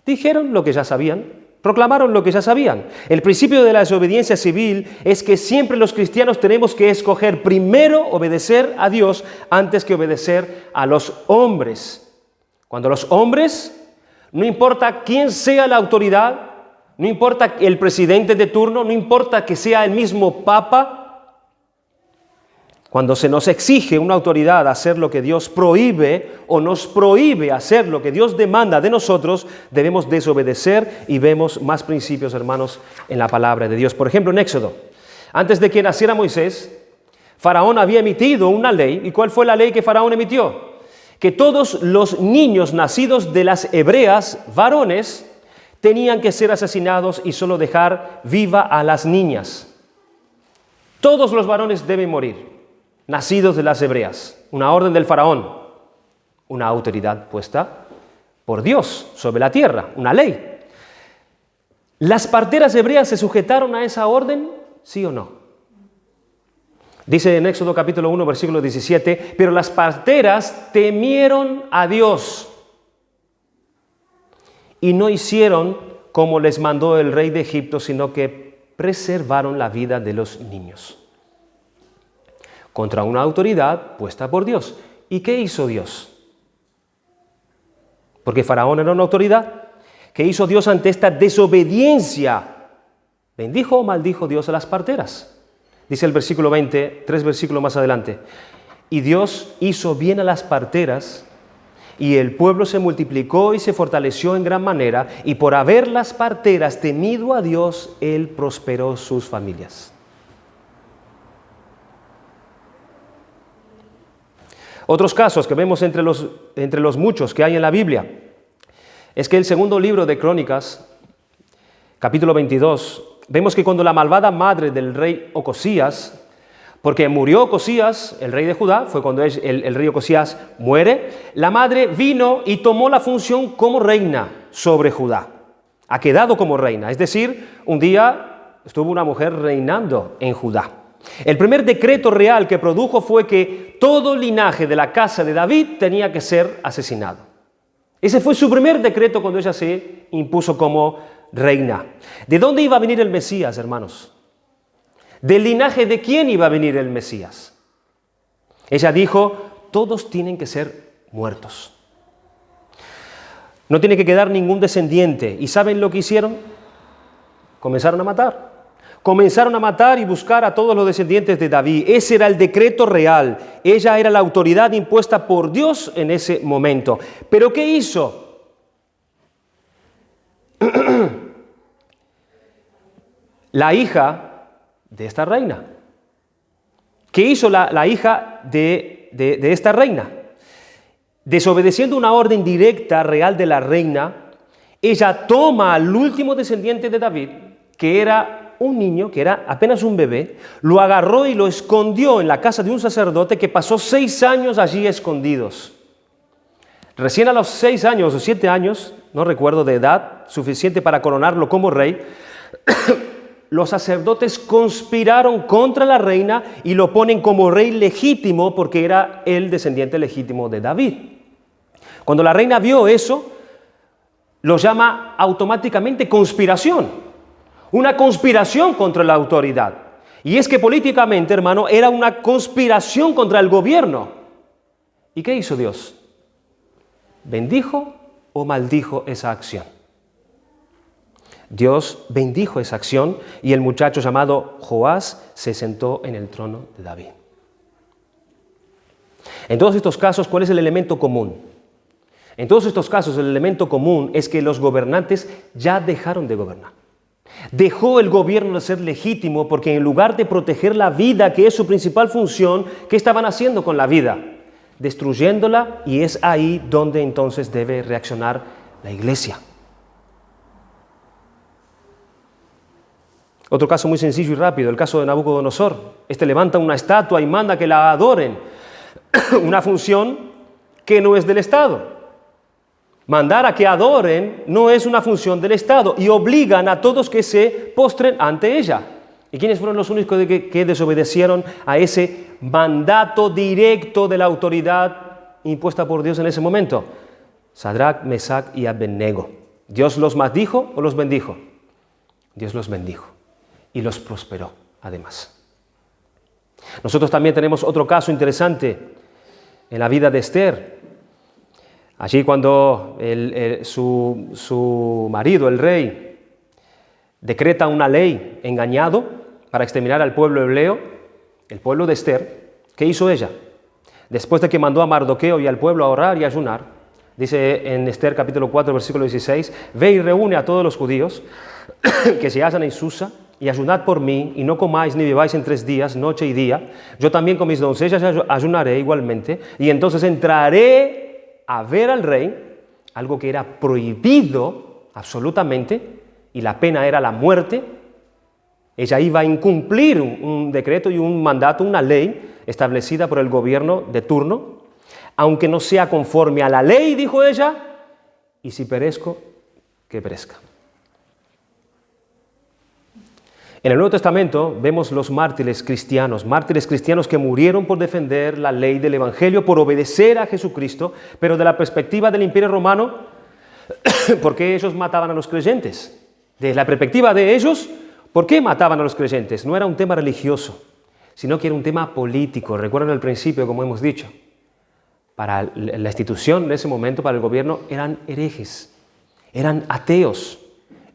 dijeron lo que ya sabían, proclamaron lo que ya sabían. El principio de la desobediencia civil es que siempre los cristianos tenemos que escoger primero obedecer a Dios antes que obedecer a los hombres. Cuando los hombres, no importa quién sea la autoridad, no importa el presidente de turno, no importa que sea el mismo papa, cuando se nos exige una autoridad hacer lo que Dios prohíbe o nos prohíbe hacer lo que Dios demanda de nosotros, debemos desobedecer, y vemos más principios, hermanos, en la palabra de Dios. Por ejemplo, en Éxodo, antes de que naciera Moisés, Faraón había emitido una ley. ¿Y cuál fue la ley que Faraón emitió? Que todos los niños nacidos de las hebreas, varones, tenían que ser asesinados y solo dejar viva a las niñas. Todos los varones deben morir, nacidos de las hebreas. Una orden del faraón, una autoridad puesta por Dios sobre la tierra, una ley. ¿Las parteras hebreas se sujetaron a esa orden? ¿Sí o no? Dice en Éxodo capítulo 1, versículo 17, pero las parteras temieron a Dios y no hicieron como les mandó el rey de Egipto, sino que preservaron la vida de los niños. contra una autoridad puesta por Dios. ¿Y qué hizo Dios? Porque Faraón era una autoridad. ¿Qué hizo Dios ante esta desobediencia? ¿Bendijo o maldijo Dios a las parteras? Dice el versículo 20, 3 versículos más adelante. Y Dios hizo bien a las parteras, y el pueblo se multiplicó y se fortaleció en gran manera, y por haber las parteras temido a Dios, Él prosperó sus familias. Otros casos que vemos entre los muchos que hay en la Biblia es que el segundo libro de Crónicas, capítulo 22, vemos que cuando la malvada madre del rey Ocosías, porque murió Ocosías, el rey de Judá, fue cuando el rey Ocosías muere, la madre vino y tomó la función como reina sobre Judá. Ha quedado como reina, es decir, un día estuvo una mujer reinando en Judá. El primer decreto real que produjo fue que todo linaje de la casa de David tenía que ser asesinado. Ese fue su primer decreto cuando ella se impuso como reina. ¿De dónde iba a venir el Mesías, hermanos? ¿Del linaje de quién iba a venir el Mesías? Ella dijo, todos tienen que ser muertos. No tiene que quedar ningún descendiente. ¿Y saben lo que hicieron? Comenzaron a matar. Comenzaron a matar y buscar a todos los descendientes de David. Ese era el decreto real. Ella era la autoridad impuesta por Dios en ese momento. ¿Pero qué hizo? La hija de esta reina. ¿Qué hizo la hija de esta reina? Desobedeciendo una orden directa real de la reina, ella toma al último descendiente de David, que era un niño, que era apenas un bebé, lo agarró y lo escondió en la casa de un sacerdote que pasó 6 años allí escondidos. Recién a los 6 años o 7 años, no recuerdo, de edad suficiente para coronarlo como rey, los sacerdotes conspiraron contra la reina y lo ponen como rey legítimo porque era el descendiente legítimo de David. Cuando la reina vio eso, lo llama automáticamente conspiración. Una conspiración contra la autoridad. Y es que políticamente, hermano, era una conspiración contra el gobierno. ¿Y qué hizo Dios? ¿Bendijo o maldijo esa acción? Dios bendijo esa acción y el muchacho llamado Joás se sentó en el trono de David. En todos estos casos, ¿cuál es el elemento común? En todos estos casos, el elemento común es que los gobernantes ya dejaron de gobernar. Dejó el gobierno de ser legítimo porque en lugar de proteger la vida, que es su principal función, ¿qué estaban haciendo con la vida? Destruyéndola, y es ahí donde entonces debe reaccionar la iglesia. Otro caso muy sencillo y rápido, el caso de Nabucodonosor. Este levanta una estatua y manda que la adoren. Una función que no es del Estado. Mandar a que adoren no es una función del Estado y obligan a todos que se postren ante ella. ¿Y quiénes fueron los únicos que desobedecieron a ese mandato directo de la autoridad impuesta por Dios en ese momento? Sadrach, Mesach y Abednego. ¿Dios los maldijo o los bendijo? Dios los bendijo y los prosperó además. Nosotros también tenemos otro caso interesante en la vida de Esther. Allí cuando su marido, el rey, decreta una ley engañado para exterminar al pueblo hebreo, el pueblo de Esther, ¿qué hizo ella? Después de que mandó a Mardoqueo y al pueblo a orar y ayunar, dice en Esther capítulo 4, versículo 16, ve y reúne a todos los judíos que se hallan en Susa y ayunad por mí y no comáis ni bebáis en 3 días, noche y día. Yo también con mis doncellas ayunaré igualmente y entonces entraré a ver al rey, algo que era prohibido absolutamente, y la pena era la muerte. Ella iba a incumplir un decreto y un mandato, una ley establecida por el gobierno de turno, aunque no sea conforme a la ley, dijo ella, y si perezco, que perezca. En el Nuevo Testamento vemos los mártires cristianos que murieron por defender la ley del Evangelio, por obedecer a Jesucristo, pero de la perspectiva del Imperio Romano, ¿por qué ellos mataban a los creyentes? De la perspectiva de ellos, ¿por qué mataban a los creyentes? No era un tema religioso, sino que era un tema político. Recuerden al principio, como hemos dicho, para la institución en ese momento, para el gobierno, eran herejes, eran ateos,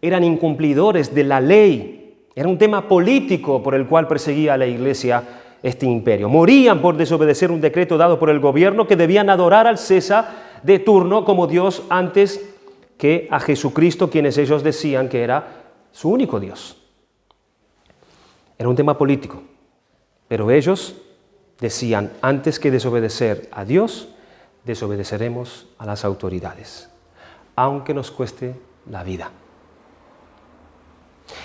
eran incumplidores de la ley. Era un tema político por el cual perseguía a la Iglesia este imperio. Morían por desobedecer un decreto dado por el gobierno que debían adorar al César de turno como Dios antes que a Jesucristo, quienes ellos decían que era su único Dios. Era un tema político, pero ellos decían, antes que desobedecer a Dios, desobedeceremos a las autoridades, aunque nos cueste la vida.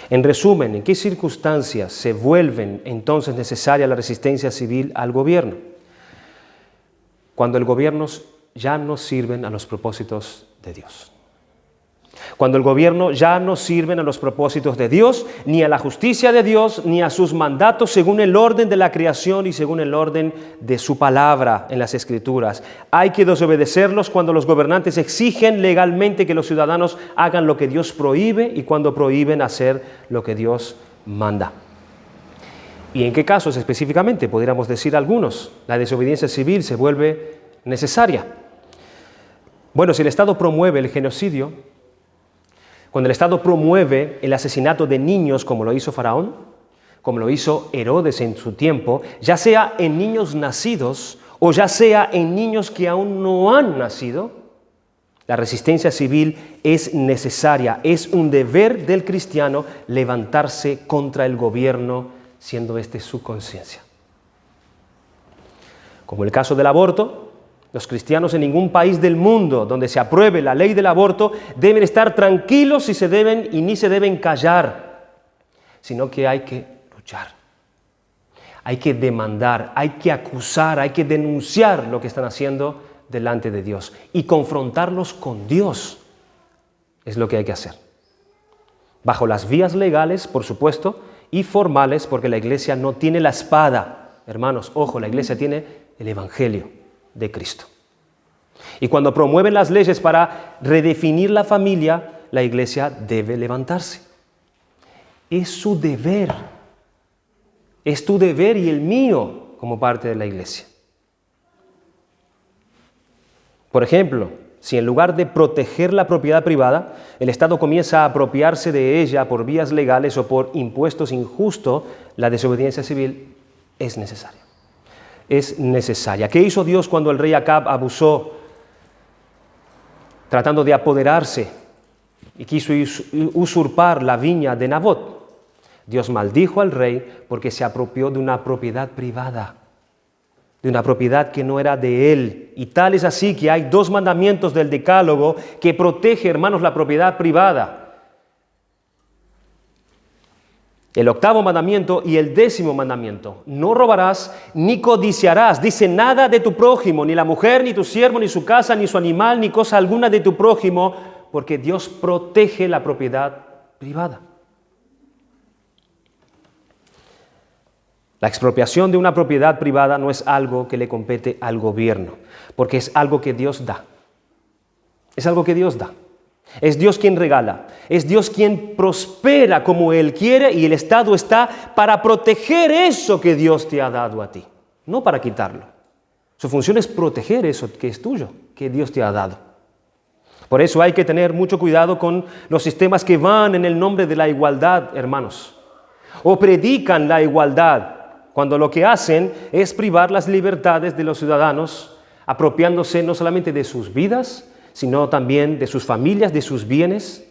En resumen, ¿en qué circunstancias se vuelven entonces necesaria la resistencia civil al gobierno? Cuando el gobierno ya no sirven a los propósitos de Dios. Cuando el gobierno ya no sirven a los propósitos de Dios, ni a la justicia de Dios, ni a sus mandatos según el orden de la creación y según el orden de su palabra en las Escrituras. Hay que desobedecerlos cuando los gobernantes exigen legalmente que los ciudadanos hagan lo que Dios prohíbe y cuando prohíben hacer lo que Dios manda. ¿Y en qué casos específicamente? Podríamos decir algunos. La desobediencia civil se vuelve necesaria. Bueno, si el Estado promueve el genocidio, cuando el Estado promueve el asesinato de niños, como lo hizo Faraón, como lo hizo Herodes en su tiempo, ya sea en niños nacidos o ya sea en niños que aún no han nacido, la resistencia civil es necesaria. Es un deber del cristiano levantarse contra el gobierno, siendo este su conciencia. Como el caso del aborto, los cristianos en ningún país del mundo donde se apruebe la ley del aborto deben estar tranquilos y ni se deben callar, sino que hay que luchar, hay que demandar, hay que acusar, hay que denunciar lo que están haciendo delante de Dios y confrontarlos con Dios. Es lo que hay que hacer. Bajo las vías legales, por supuesto, y formales, porque la Iglesia no tiene la espada. Hermanos, ojo, la Iglesia tiene el Evangelio de Cristo. Y cuando promueven las leyes para redefinir la familia, la Iglesia debe levantarse. Es su deber. Es tu deber y el mío como parte de la Iglesia. Por ejemplo, si en lugar de proteger la propiedad privada, el Estado comienza a apropiarse de ella por vías legales o por impuestos injustos, la desobediencia civil es necesaria. Es necesaria. ¿Qué hizo Dios cuando el rey Acab abusó, tratando de apoderarse y quiso usurpar la viña de Nabot? Dios maldijo al rey porque se apropió de una propiedad privada, de una propiedad que no era de él. Y tal es así que hay 2 mandamientos del Decálogo que protege, hermanos, la propiedad privada. El 8º mandamiento y el 10º mandamiento. No robarás ni codiciarás. Dice, nada de tu prójimo, ni la mujer, ni tu siervo, ni su casa, ni su animal, ni cosa alguna de tu prójimo, porque Dios protege la propiedad privada. La expropiación de una propiedad privada no es algo que le compete al gobierno, porque es algo que Dios da. Es algo que Dios da. Es Dios quien regala, es Dios quien prospera como Él quiere y el Estado está para proteger eso que Dios te ha dado a ti, no para quitarlo. Su función es proteger eso que es tuyo, que Dios te ha dado. Por eso hay que tener mucho cuidado con los sistemas que van en el nombre de la igualdad, hermanos, o predican la igualdad, cuando lo que hacen es privar las libertades de los ciudadanos, apropiándose no solamente de sus vidas, sino también de sus familias, de sus bienes.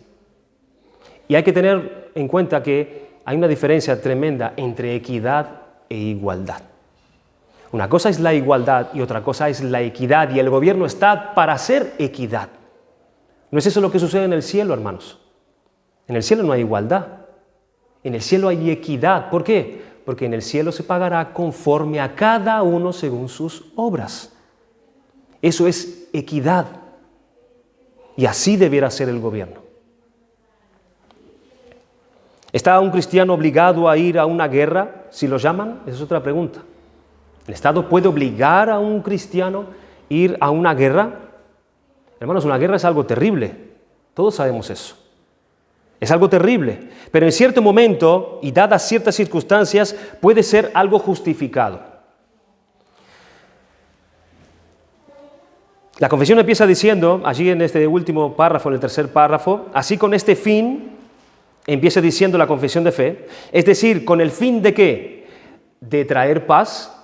Y hay que tener en cuenta que hay una diferencia tremenda entre equidad e igualdad. Una cosa es la igualdad y otra cosa es la equidad, y el gobierno está para hacer equidad. ¿No es eso lo que sucede en el cielo, hermanos? En el cielo no hay igualdad, en el cielo hay equidad. ¿Por qué? Porque en el cielo se pagará conforme a cada uno según sus obras. Eso es equidad. Y así debiera ser el gobierno. ¿Está un cristiano obligado a ir a una guerra si lo llaman? Esa es otra pregunta. ¿El Estado puede obligar a un cristiano a ir a una guerra? Hermanos, una guerra es algo terrible. Todos sabemos eso. Es algo terrible, pero en cierto momento y dadas ciertas circunstancias puede ser algo justificado. La confesión empieza diciendo, allí en este último párrafo, en el tercer párrafo, así con este fin, empieza diciendo la confesión de fe, es decir, con el fin de ¿qué? De traer paz,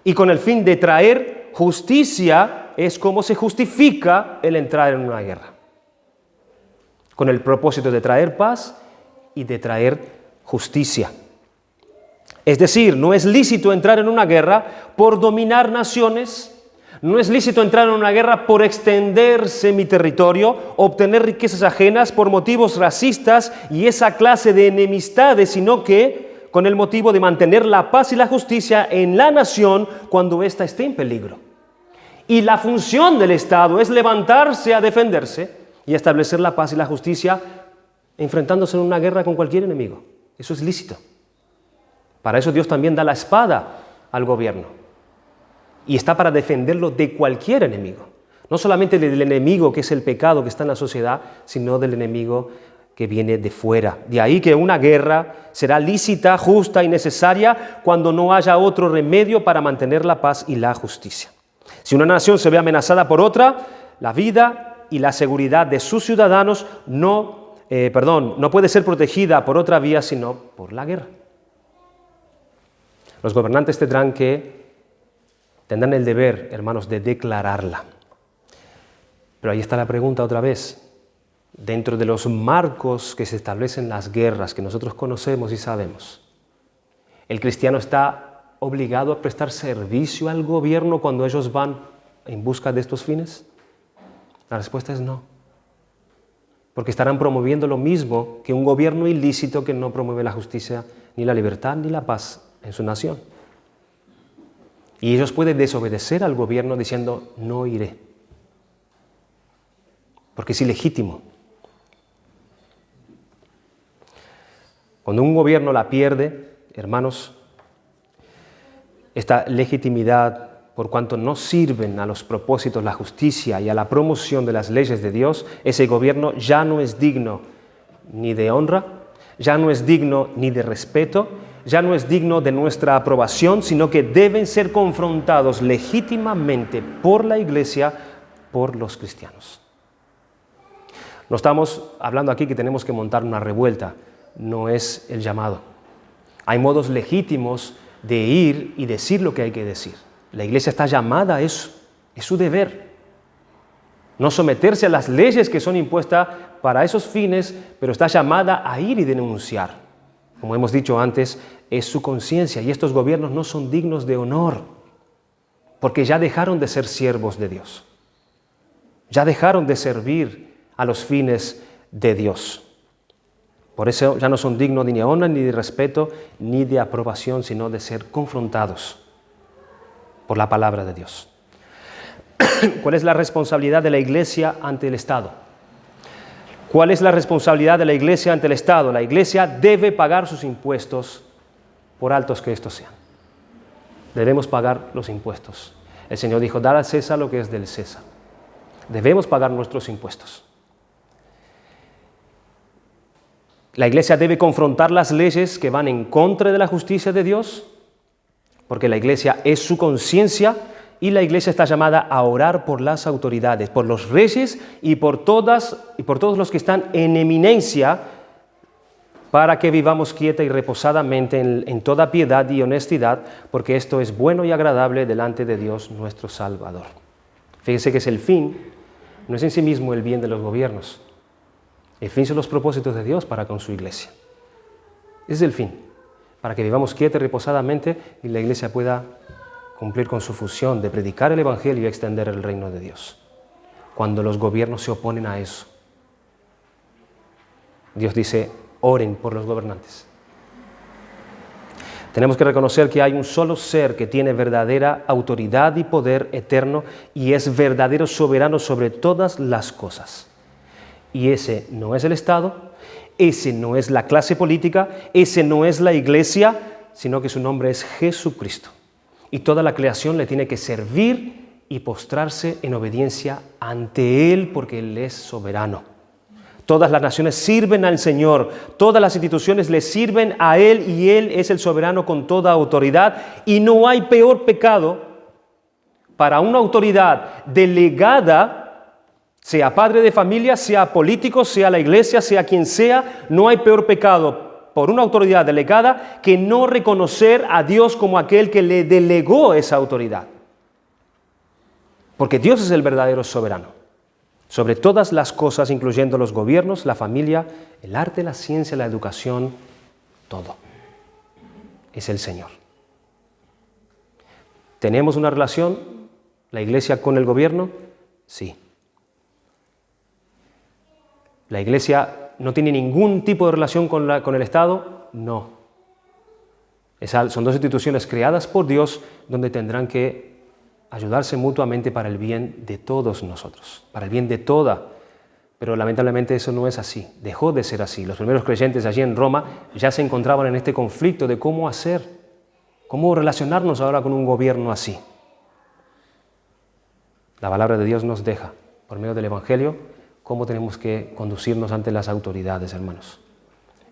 y con el fin de traer justicia es como se justifica el entrar en una guerra. Con el propósito de traer paz y de traer justicia. Es decir, no es lícito entrar en una guerra por dominar naciones, no es lícito entrar en una guerra por extenderse mi territorio, obtener riquezas ajenas por motivos racistas y esa clase de enemistades, sino que con el motivo de mantener la paz y la justicia en la nación cuando ésta esté en peligro. Y la función del Estado es levantarse a defenderse y establecer la paz y la justicia enfrentándose en una guerra con cualquier enemigo. Eso es lícito. Para eso Dios también da la espada al gobierno. Y está para defenderlo de cualquier enemigo. No solamente del enemigo que es el pecado que está en la sociedad, sino del enemigo que viene de fuera. De ahí que una guerra será lícita, justa y necesaria cuando no haya otro remedio para mantener la paz y la justicia. Si una nación se ve amenazada por otra, la vida y la seguridad de sus ciudadanos no puede ser protegida por otra vía sino por la guerra. Los gobernantes tendrán el deber, hermanos, de declararla. Pero ahí está la pregunta otra vez. Dentro de los marcos que se establecen las guerras que nosotros conocemos y sabemos, ¿el cristiano está obligado a prestar servicio al gobierno cuando ellos van en busca de estos fines? La respuesta es no. Porque estarán promoviendo lo mismo que un gobierno ilícito que no promueve la justicia, ni la libertad, ni la paz en su nación. Y ellos pueden desobedecer al gobierno diciendo, no iré. Porque es ilegítimo. Cuando un gobierno la pierde, hermanos, esta legitimidad, por cuanto no sirven a los propósitos, la justicia y a la promoción de las leyes de Dios, ese gobierno ya no es digno ni de honra, ya no es digno ni de respeto, ya no es digno de nuestra aprobación, sino que deben ser confrontados legítimamente por la Iglesia, por los cristianos. No estamos hablando aquí que tenemos que montar una revuelta, no es el llamado. Hay modos legítimos de ir y decir lo que hay que decir. La Iglesia está llamada a eso, es su deber. No someterse a las leyes que son impuestas para esos fines, pero está llamada a ir y denunciar. Como hemos dicho antes, es su conciencia y estos gobiernos no son dignos de honor, porque ya dejaron de ser siervos de Dios. Ya dejaron de servir a los fines de Dios. Por eso ya no son dignos ni de honra, ni de respeto, ni de aprobación, sino de ser confrontados por la palabra de Dios. ¿Cuál es la responsabilidad de la Iglesia ante el Estado? ¿Cuál es la responsabilidad de la Iglesia ante el Estado? La Iglesia debe pagar sus impuestos, por altos que estos sean. Debemos pagar los impuestos. El Señor dijo, dar al César lo que es del César. Debemos pagar nuestros impuestos. La Iglesia debe confrontar las leyes que van en contra de la justicia de Dios, porque la Iglesia es su conciencia y la Iglesia está llamada a orar por las autoridades, por los reyes y por todos los que están en eminencia, para que vivamos quieta y reposadamente en toda piedad y honestidad, porque esto es bueno y agradable delante de Dios nuestro Salvador. Fíjese que es el fin, no es en sí mismo el bien de los gobiernos. El fin son los propósitos de Dios para con su Iglesia. Ese es el fin. Para que vivamos quieta y reposadamente y la Iglesia pueda cumplir con su función de predicar el Evangelio y extender el reino de Dios. Cuando los gobiernos se oponen a eso, Dios dice, oren por los gobernantes. Tenemos que reconocer que hay un solo ser que tiene verdadera autoridad y poder eterno y es verdadero soberano sobre todas las cosas. Y ese no es el Estado, ese no es la clase política, ese no es la Iglesia, sino que su nombre es Jesucristo. Y toda la creación le tiene que servir y postrarse en obediencia ante Él porque Él es soberano. Todas las naciones sirven al Señor, todas las instituciones le sirven a Él y Él es el soberano con toda autoridad. Y no hay peor pecado para una autoridad delegada, sea padre de familia, sea político, sea la iglesia, sea quien sea, no hay peor pecado por una autoridad delegada que no reconocer a Dios como aquel que le delegó esa autoridad. Porque Dios es el verdadero soberano sobre todas las cosas, incluyendo los gobiernos, la familia, el arte, la ciencia, la educación, todo. Es el Señor. ¿Tenemos una relación, la iglesia, con el gobierno? Sí. ¿La iglesia no tiene ningún tipo de relación con el Estado? No. Son dos instituciones creadas por Dios donde tendrán que ayudarse mutuamente para el bien de todos nosotros, para el bien de toda. Pero lamentablemente eso no es así, dejó de ser así. Los primeros creyentes allí en Roma ya se encontraban en este conflicto de cómo hacer, cómo relacionarnos ahora con un gobierno así. La palabra de Dios nos deja, por medio del Evangelio, cómo tenemos que conducirnos ante las autoridades, hermanos,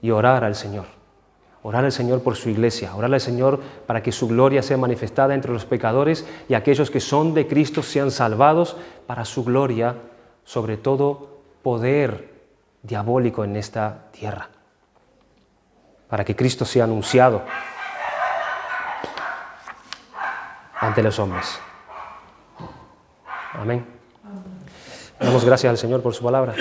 y orar al Señor. Orar al Señor por su iglesia, orar al Señor para que su gloria sea manifestada entre los pecadores y aquellos que son de Cristo sean salvados para su gloria, sobre todo poder diabólico en esta tierra, para que Cristo sea anunciado ante los hombres. Amén. Damos gracias al Señor por su palabra.